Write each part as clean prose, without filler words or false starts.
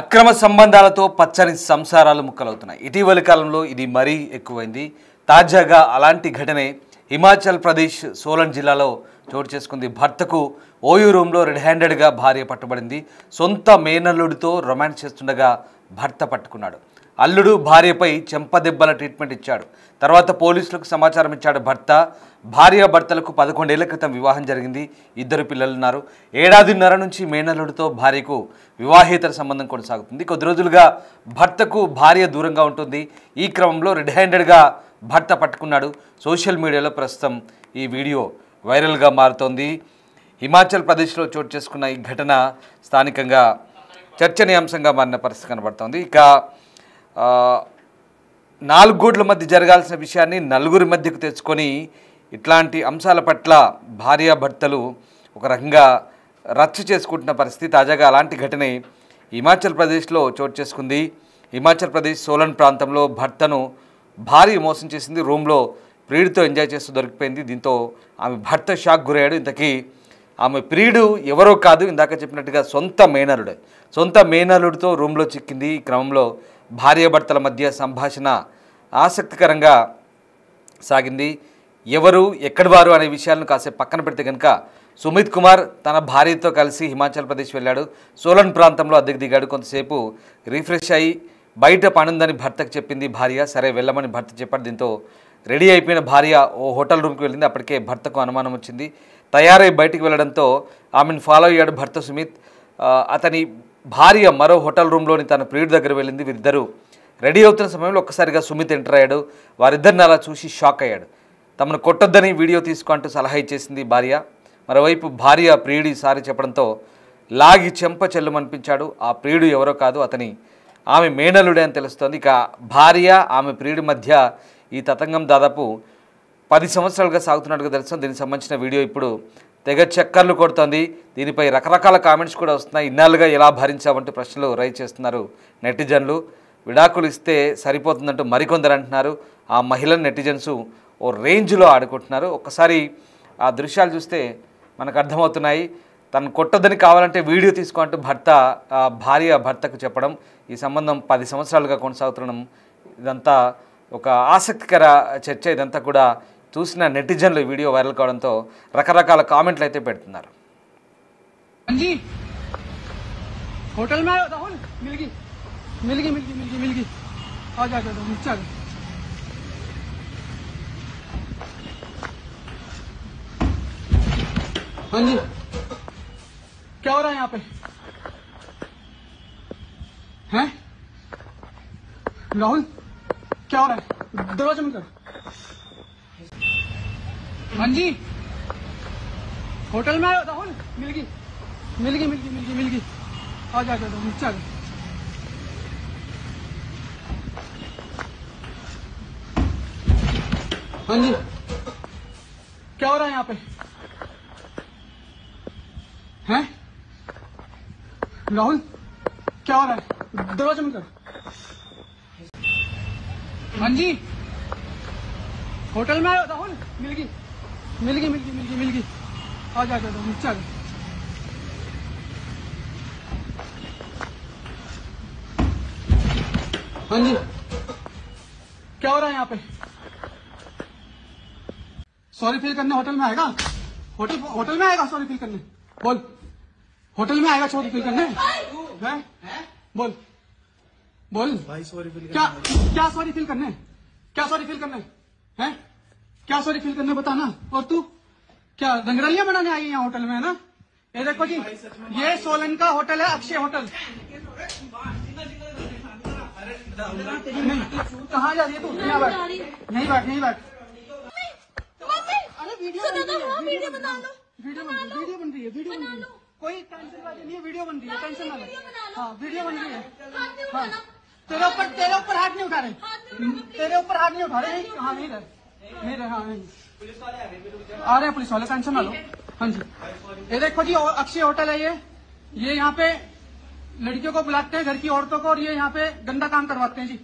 అక్రమ సంబంధాలతో పచ్చని సంసారాలు ముక్కలవుతున్నాయి. ఇటీవలి కాలంలో ఇది మరీ ఎక్కువైంది. తాజాగా అలాంటి ఘటనే హిమాచల్ ప్రదేశ్ సోలన్ జిల్లాలో చోటు చేసుకుంది. భర్తకు ఓయూ రూమ్లో రెడ్ హ్యాండెడ్గా భార్య పట్టుబడింది. సొంత మేనల్లుడితో రొమాన్స్ చేస్తుండగా భర్త పట్టుకున్నాడు. అల్లుడు భార్యపై చెంపదెబ్బల ట్రీట్మెంట్ ఇచ్చాడు. తర్వాత పోలీసులకు సమాచారం ఇచ్చాడు భర్త. భార్యాభర్తలకు 11 ఏళ్ల క్రితం వివాహం జరిగింది. 2 పిల్లలున్నారు. ఏడాదిన్నర నుంచి మేనల్లుడితో భార్యకు వివాహేతర సంబంధం కొనసాగుతుంది. కొద్ది రోజులుగా భర్తకు భార్య దూరంగా ఉంటుంది. ఈ క్రమంలో రెడ్ హ్యాండెడ్గా భర్త పట్టుకున్నాడు. సోషల్ మీడియాలో ప్రస్తుతం ఈ వీడియో వైరల్గా మారుతోంది. హిమాచల్ ప్రదేశ్లో చోటు చేసుకున్న ఈ ఘటన స్థానికంగా చర్చనీయాంశంగా మారిన పరిస్థితి కనబడుతోంది. ఇక 4 గోడ్ల మధ్య జరగాల్సిన విషయాన్ని 4 మధ్యకు తెచ్చుకొని ఇట్లాంటి అంశాల పట్ల భార్యాభర్తలు ఒక రకంగా రచ్చ చేసుకుంటున్న పరిస్థితి. తాజాగా అలాంటి ఘటనే హిమాచల్ ప్రదేశ్లో చోటు చేసుకుంది. హిమాచల్ ప్రదేశ్ సోలన్ ప్రాంతంలో భర్తను భార్య మోసం చేసింది. రూమ్లో ప్రియుడితో ఎంజాయ్ చేస్తూ దొరికిపోయింది. దీంతో ఆమె భర్త షాక్ గురయ్యాడు. ఇంతకీ ఆమె ప్రియుడు ఎవరో కాదు, ఇందాక చెప్పినట్టుగా సొంత మేనల్లుడితో రూమ్లో చిక్కింది. ఈ క్రమంలో భార్యాభర్తల మధ్య సంభాషణ ఆసక్తికరంగా సాగింది. ఎవరు ఎక్కడి వారు అనే విషయాలను కాసేపు పక్కన పెడితే కనుక సుమిత్ కుమార్ తన భార్యతో కలిసి హిమాచల్ ప్రదేశ్ వెళ్ళాడు. సోలన్ ప్రాంతంలో అద్దెకు దిగాడు. కొంతసేపు రిఫ్రెష్ అయ్యి బయట పనుందని భర్తకు చెప్పింది భార్య. సరే వెళ్ళమని భర్త చెప్పాడు. దీంతో రెడీ అయిపోయిన భార్య ఓ హోటల్ రూమ్కి వెళ్ళింది. అప్పటికే భర్తకు అనుమానం వచ్చింది. తయారై బయటికి వెళ్ళడంతో ఆమెను ఫాలో అయ్యాడు భర్త సుమిత్. అతని భార్య మరో హోటల్ రూమ్లోని తన ప్రియుడి దగ్గర వెళ్ళింది. వీరిద్దరూ రెడీ అవుతున్న సమయంలో ఒక్కసారిగా సుమిత్ ఎంటర్ అయ్యాడు. వారిద్దరిని అలా చూసి షాక్ అయ్యాడు. తమను కొట్టొద్దని వీడియో తీసుకుంటూ సలహా ఇచ్చేసింది భార్య. మరోవైపు భార్య ప్రియుడి సారి చెప్పడంతో లాగి చెంప చెల్లుమనిపించాడు. ఆ ప్రియుడు ఎవరో కాదు, ఆమె మేనల్లుడే అని తెలుస్తోంది. ఇక భార్య ఆమె ప్రియుడి మధ్య ఈ తతంగం దాదాపు 10 సంవత్సరాలుగా సాగుతున్నట్టుగా తెలుస్తుంది. దీనికి సంబంధించిన వీడియో ఇప్పుడు తెగ చక్కర్లు కొడుతోంది. దీనిపై రకరకాల కామెంట్స్ కూడా వస్తున్నాయి. ఇన్నాళ్ళుగా ఎలా భరించావంటూ ప్రశ్నలు రైజ్ చేస్తున్నారు నెటిజన్లు. విడాకులు ఇస్తే సరిపోతుందంటూ మరికొందరు అంటున్నారు. ఆ మహిళను నెటిజన్స్ ఓ రేంజ్లో ఆడుకుంటున్నారు. ఒక్కసారి ఆ దృశ్యాలు చూస్తే మనకు అర్థమవుతున్నాయి. తను కొట్టొద్దని కావాలంటే వీడియో తీసుకుంటూ భార్య భర్తకు చెప్పడం, ఈ సంబంధం 10 సంవత్సరాలుగా కొనసాగుతుండడం, ఇదంతా ఒక ఆసక్తికర చర్చ. ఇదంతా కూడా చూసిన నెటిజన్లు వీడియో వైరల్ కావడంతో రకరకాల కామెంట్లు అయితే పెడుతున్నారు. होटल में राहुल मिल गई आ जा नीचे हाँ जी क्या हो रहा है यहाँ पे हैं राहुल क्या हो रहा है दरवाजा में कर हाँ जी होटल में राहुल मिल गई आ जा नीचे आ हाँ जी क्या हो रहा है यहाँ पे हैं राहुल क्या हो रहा है दरवाजा में कर हाँ जी होटल में राहुल मिल गई आ जा नीचे आ हाँ जी क्या हो रहा है यहाँ पे सॉरी फील करने होटल में आएगा होटल में आएगा सॉरी फील करने बोल होटल में आएगा सॉरी फील करने हैं बोल भाई सॉरी फील क्या सॉरी फील करने हैं क्या सॉरी फील करने बताना। और तू क्या रंगरलियां बनाने आई है यहाँ होटल में, है ना? ये देखो जी, ये सोलन का होटल है, अक्षय होटल। कहाँ जा रही है तू? नहीं बैठ अरे वीडियो बन रही है कोई टेंशन वाली नहीं है, वीडियो बन रही है, टेंशन ना ले। हाँ वीडियो बन रही है। हाँ तेरे ऊपर हाथ नहीं उठा रहे हाँ नहीं रहे हाँ नहीं आ रहे हैं पुलिस वाले, टेंशन ना लो। हाँ जी ये देखो जी अक्षय होटल है ये यहाँ पे लड़कियों को बुलाते हैं, घर की औरतों को, और ये यहाँ पे गंदा काम करवाते हैं जी।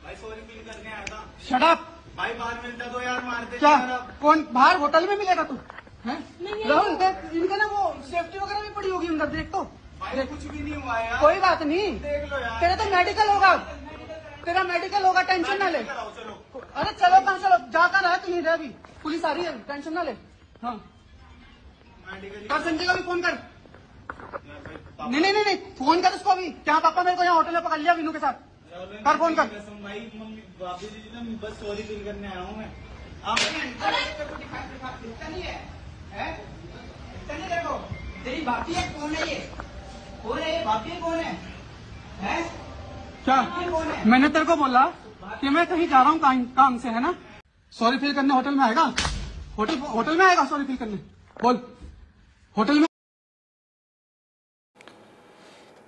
भाई सॉरी फील करने आया था। शट अप भाई, बाहर मिलता तो यार मारते क्या? कौन बाहर होटल में मिलेगा तू? राहुल इनका ना वो सेफ्टी वगैरह भी पड़ी होगी अंदर, देख तो। कुछ भी नहीं हुआ यार। कोई बात नहीं, तेरा तो मेडिकल होगा, तेरा मेडिकल होगा, टेंशन ना ले। अरे चलो कहाँ चलो, जाकर रहा तू नहीं रह, अभी पुलिस आ रही है, टेंशन ना ले। हाँ कर, संजय का भी फोन कर। नहीं नहीं नहीं, फोन कर उसको अभी। क्या पापा मेरे को यहाँ होटल में पकड़ लिया विनू के साथ, कर फोन कर। भाई मम्मी भाभी जी ना, बस सॉरी फील करने आया हूँ मैं। देखो तेरी भाभी है, कौन है ये, कौन है ये भाभी, कौन है? क्या मैंने तेरे को बोला कि मैं कहीं जा रहा हूँ काम से, है ना? सॉरी फील करने होटल में आएगा, होटल में आएगा सॉरी फील करने। बोल होटल में।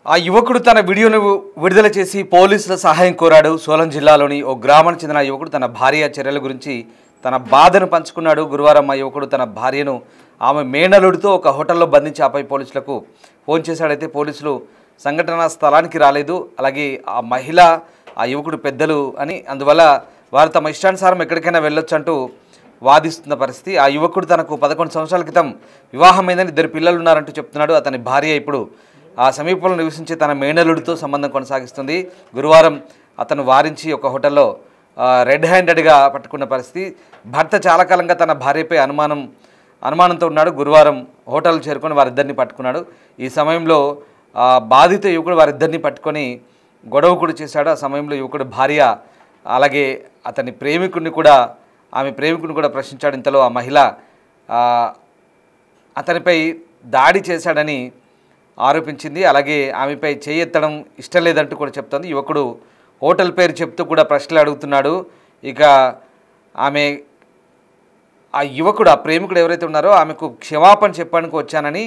ఆ యువకుడు తన వీడియోను విడుదల చేసి పోలీసుల సహాయం కోరాడు. సోలం జిల్లాలోని ఓ గ్రామానికి చెందిన యువకుడు తన భార్య చర్యల గురించి తన బాధను పంచుకున్నాడు. గురువారం ఆ యువకుడు తన భార్యను ఆమె మేనలుడితో ఒక హోటల్లో బంధించి ఆపై పోలీసులకు ఫోన్ చేశాడైతే పోలీసులు సంఘటనా స్థలానికి రాలేదు. అలాగే ఆ మహిళ ఆ యువకుడు పెద్దలు అని, అందువల్ల వారు తమ ఇష్టానుసారం ఎక్కడికైనా వెళ్ళొచ్చు అంటూ వాదిస్తున్న పరిస్థితి. ఆ యువకుడు తనకు 11 సంవత్సరాల క్రితం వివాహమైందని 2 పిల్లలు ఉన్నారంటూ చెప్తున్నాడు. అతని భార్య ఇప్పుడు ఆ సమీపంలో నివసించే తన మేనలుడితో సంబంధం కొనసాగిస్తుంది. గురువారం అతను వారించి ఒక హోటల్లో రెడ్ హ్యాండెడ్గా పట్టుకున్న పరిస్థితి. భర్త చాలా కాలంగా తన భార్యపై అనుమానంతో ఉన్నాడు. గురువారం హోటల్ చేరుకొని వారిద్దరిని పట్టుకున్నాడు. ఈ సమయంలో బాధిత యువకుడు వారిద్దరిని పట్టుకొని గొడవ కూడా చేశాడు. ఆ సమయంలో యువకుడు భార్య అలాగే అతని ఆమె ప్రేమికుని కూడా ప్రశ్నించాడు. ఇంతలో ఆ మహిళ అతనిపై దాడి చేశాడని ఆరోపించింది. అలాగే ఆమెపై చేయెత్తడం ఇష్టం లేదంటూ కూడా చెప్తోంది. యువకుడు హోటల్ పేరు చెప్తూ కూడా ప్రశ్నలు అడుగుతున్నాడు. ఇక ఆ యువకుడు, ఆ ప్రేమికుడు ఎవరైతే ఉన్నారో ఆమెకు క్షమాపణ చెప్పడానికి వచ్చానని,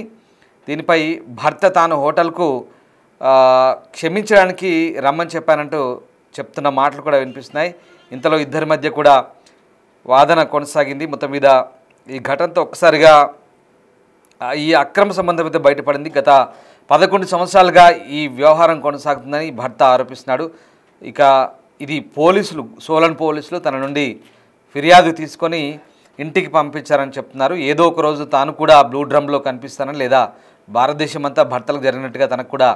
దీనిపై భర్త తాను హోటల్కు క్షమించడానికి రమ్మని చెప్పానంటూ చెప్తున్న మాటలు కూడా వినిపిస్తున్నాయి. ఇంతలో ఇద్దరి మధ్య కూడా వాదన కొనసాగింది. మొత్తం మీద ఈ ఘటనతో ఒక్కసారిగా ఈ అక్రమ సంబంధం అయితే బయటపడింది. గత 11 సంవత్సరాలుగా ఈ వ్యవహారం కొనసాగుతుందని భర్త ఆరోపిస్తున్నాడు. ఇక ఇది సోలన్ పోలీసులు తన నుండి ఫిర్యాదు తీసుకొని ఇంటికి పంపించారని చెప్తున్నారు. ఏదో ఒక రోజు తాను కూడా బ్లూ డ్రమ్లో కనిపిస్తానని, లేదా భారతదేశం అంతా భర్తలకు జరిగినట్టుగా తనకు కూడా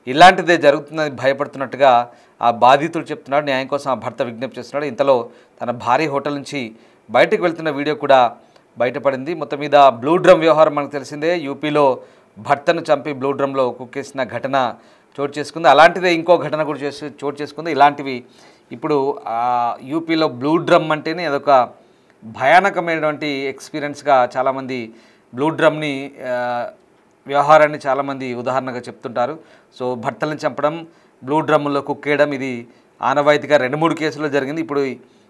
ఇలాంటిదే జరుగుతుందని భయపడుతున్నట్టుగా ఆ బాధితుడు చెప్తున్నాడు. న్యాయం కోసం ఆ భర్త విజ్ఞప్తి చేస్తున్నాడు. ఇంతలో తన భార్య హోటల్ నుంచి బయటకు వెళ్తున్న వీడియో కూడా బయటపడింది. మొత్తం మీద బ్లూ డ్రమ్ వ్యవహారం మనకు తెలిసిందే. యూపీలో భర్తను చంపి బ్లూ డ్రమ్లో కుక్కేసిన ఘటన చోటు చేసుకుంది. అలాంటిదే ఇంకో ఘటన కూడా చోటు చేసుకుంది. ఇలాంటివి ఇప్పుడు యూపీలో బ్లూ డ్రమ్ అంటేనే అదొక భయానకమైనటువంటి ఎక్స్పీరియన్స్గా చాలామంది బ్లూ డ్రమ్ని వ్యవహారాన్ని చాలామంది ఉదాహరణగా చెప్తుంటారు. సో భర్తలను చంపడం, బ్లూ డ్రమ్లో కుక్కేయడం ఇది ఆనవాయితీగా 2-3 కేసుల్లో జరిగింది. ఇప్పుడు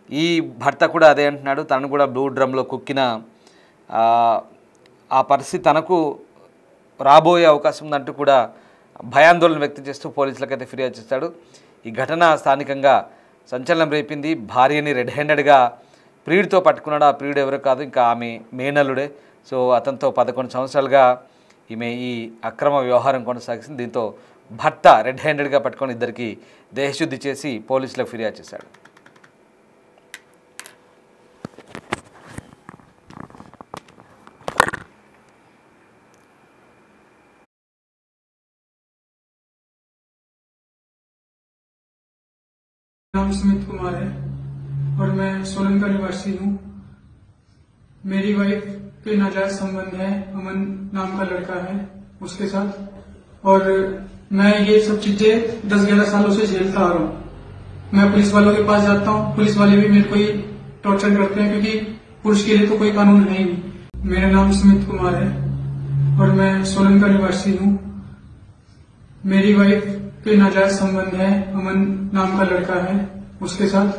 ఈ భర్త కూడా అదే అంటున్నాడు. తను కూడా బ్లూ డ్రమ్లో కుక్కిన ఆ పరిస్థితి తనకు రాబోయే అవకాశం ఉందంటూ కూడా భయాందోళన వ్యక్తం చేస్తూ పోలీసులకైతే ఫిర్యాదు చేస్తాడు. ఈ ఘటన స్థానికంగా సంచలనం రేపింది. భార్యని రెడ్ హ్యాండెడ్గా ప్రియుడితో పట్టుకున్నాడు. ఆ ప్రియుడు ఎవరో కాదు, ఇంకా ఆమె మేనల్లుడే. సో అతనితో 11 సంవత్సరాలుగా ఈమె ఈ అక్రమ వ్యవహారం కొనసాగింది. దీంతో భర్త రెడ్ హ్యాండెడ్గా పట్టుకొని ఇద్దరికి దేహశుద్ధి చేసి పోలీసులకు ఫిర్యాదు చేశాడు. नाम सुमित कुमार है और मैं सोलन का निवासी हूँ। मेरी वाइफ के नाजायज संबंध है, अमन नाम का लड़का है उसके साथ, और मैं ये सब चीजें 10-11 सालों से झेलता आ रहा हूँ। मैं पुलिस वालों के पास जाता हूँ, पुलिस वाले भी मेरे को ही टॉर्चर करते हैं, क्योंकि पुरुष के लिए तो कोई कानून है ही नहीं। मेरा नाम सुमित कुमार है और मैं सोलन का निवासी हूँ। मेरी वाइफ के नाजायज संबंध है, अमन नाम का लड़का है उसके साथ,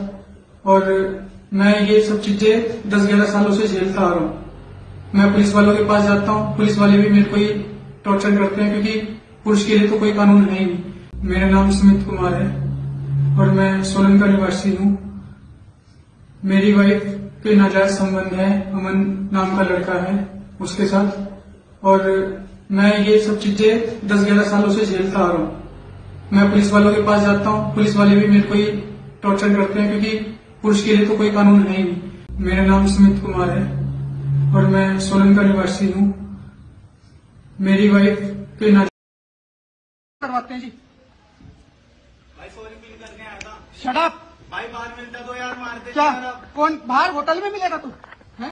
और मैं ये सब चीजें 10-11 सालों से झेलता आ रहा हूँ। मैं पुलिस वालों के पास जाता हूँ, पुलिस वाले भी मेरे को ही टॉर्चर करते हैं, क्योंकि पुरुष के लिए तो कोई कानून है ही नहीं। मेरा नाम सुमित कुमार है और मैं सोलन का निवासी हूँ। मेरी वाइफ के नाजायज संबंध है, अमन नाम का लड़का है उसके साथ, और मैं ये सब चीजें 10-11 सालों से झेलता आ रहा हूँ। मैं पुलिस वालों के पास जाता हूँ, पुलिस वाले भी मेरे को ही टॉर्चर करते हैं, क्योंकि पुरुष के लिए तो कोई कानून है ही नहीं। मेरा नाम सुमित कुमार है और मैं सोलन का निवासी हूँ। मेरी वाइफ के करवाते हैं जी। भाई सॉरी फील करने आया था। Shut up. भाई बाहर मिलता तो यार मारते क्या यार आप। कौन बाहर होटल में मिलेगा तू?